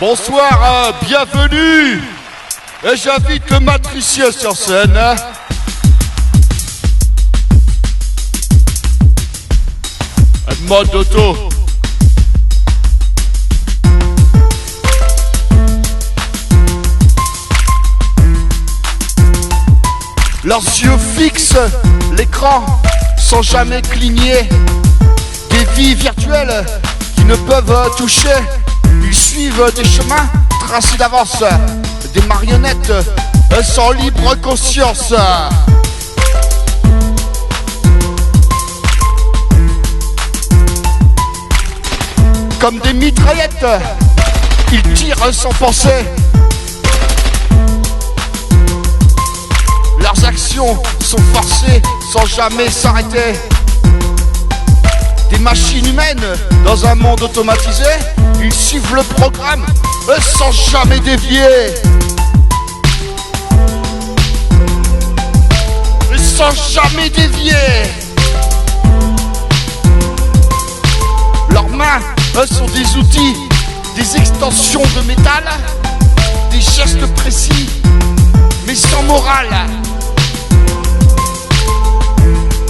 Bonsoir, bienvenue. Et j'invite le matricieux sur scène. Mode auto. Leurs yeux fixent l'écran sans jamais cligner. Des vies virtuelles qui ne peuvent toucher. Ils suivent des chemins tracés d'avance. Des marionnettes sans libre conscience. Comme des mitraillettes, ils tirent sans penser. Leurs actions sont forcées sans jamais s'arrêter. Des machines humaines dans un monde automatisé. Ils suivent le programme sans jamais dévier. Sans jamais dévier. Leurs mains sont des outils, des extensions de métal, des gestes précis, mais sans morale.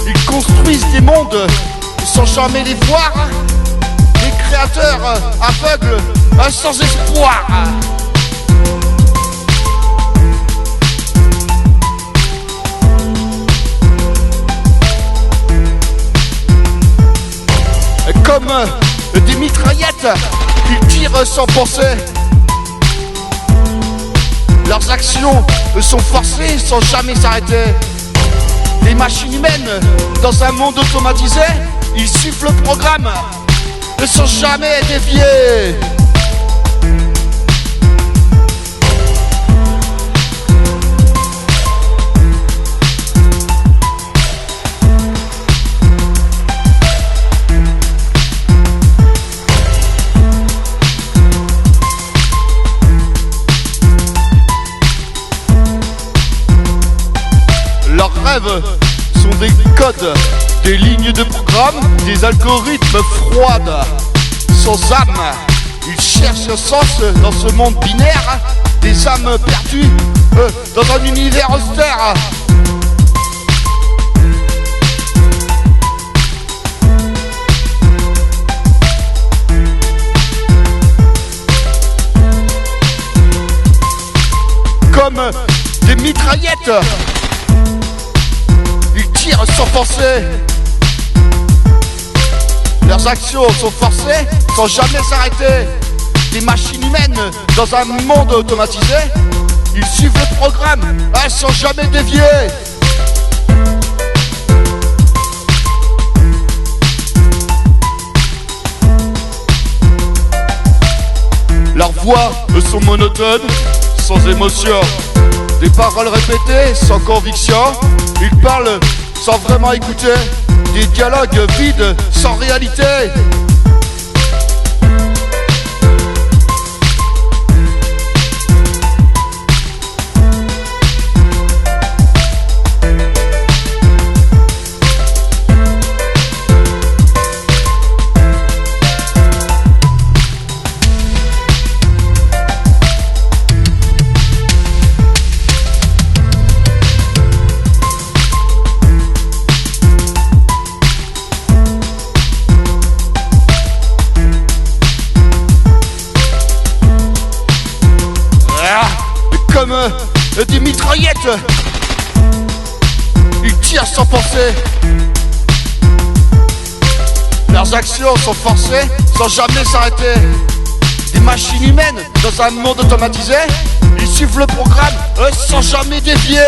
Ils construisent des mondes sans jamais les voir, des créateurs aveugles sans espoir. Comme des mitraillettes, ils tirent sans penser. Leurs actions sont forcées sans jamais s'arrêter. Des machines humaines dans un monde automatisé. Ils suivent le programme sans jamais dévier. Sont des codes, des lignes de programme, des algorithmes froides, sans âme. Ils cherchent un sens dans ce monde binaire, des âmes perdues dans un univers austère. Comme des mitraillettes, tirent sans penser. Leurs actions sont forcées sans jamais s'arrêter. Des machines humaines dans un monde automatisé. Ils suivent le programme sans jamais dévier. Leurs voix sont monotones, sans émotion. Des paroles répétées sans conviction. Ils parlent sans vraiment écouter, des dialogues vides sans réalité. Comme des mitraillettes, ils tirent sans penser. Leurs actions sont forcées sans jamais s'arrêter. Des machines humaines dans un monde automatisé. Ils suivent le programme sans jamais dévier.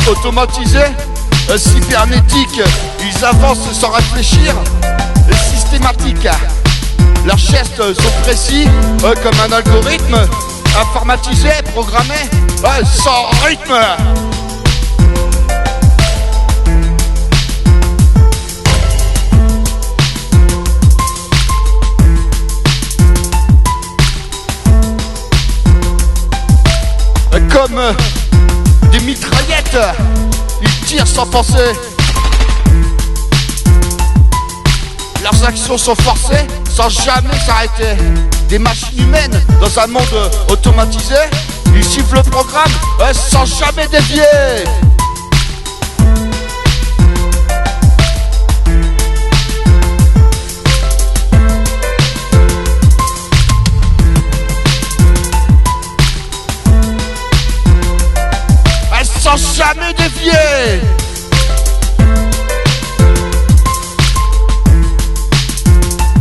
Automatisés, cybernétiques, ils avancent sans réfléchir, systématique. Leurs gestes sont précis, comme un algorithme, informatisé, programmé, sans rythme. mitraillette, ils tirent sans penser. Leurs actions sont forcées sans jamais s'arrêter. Des machines humaines dans un monde automatisé, ils suivent le programme sans jamais dévier. Sans jamais dévier.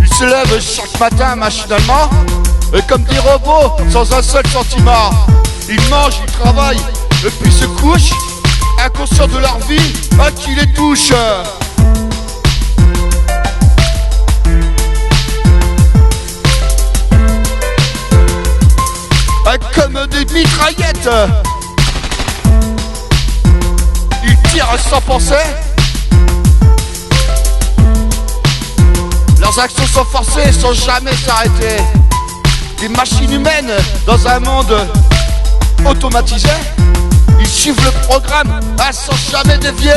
Ils se lèvent chaque matin machinalement, comme des robots sans un seul sentiment. Ils mangent, ils travaillent, puis se couchent, inconscients de leur vie, qui les touche. Comme des mitraillettes, ils tirent sans penser. Leurs actions sont forcées sans jamais s'arrêter. Des machines humaines dans un monde automatisé, ils suivent le programme sans jamais dévier.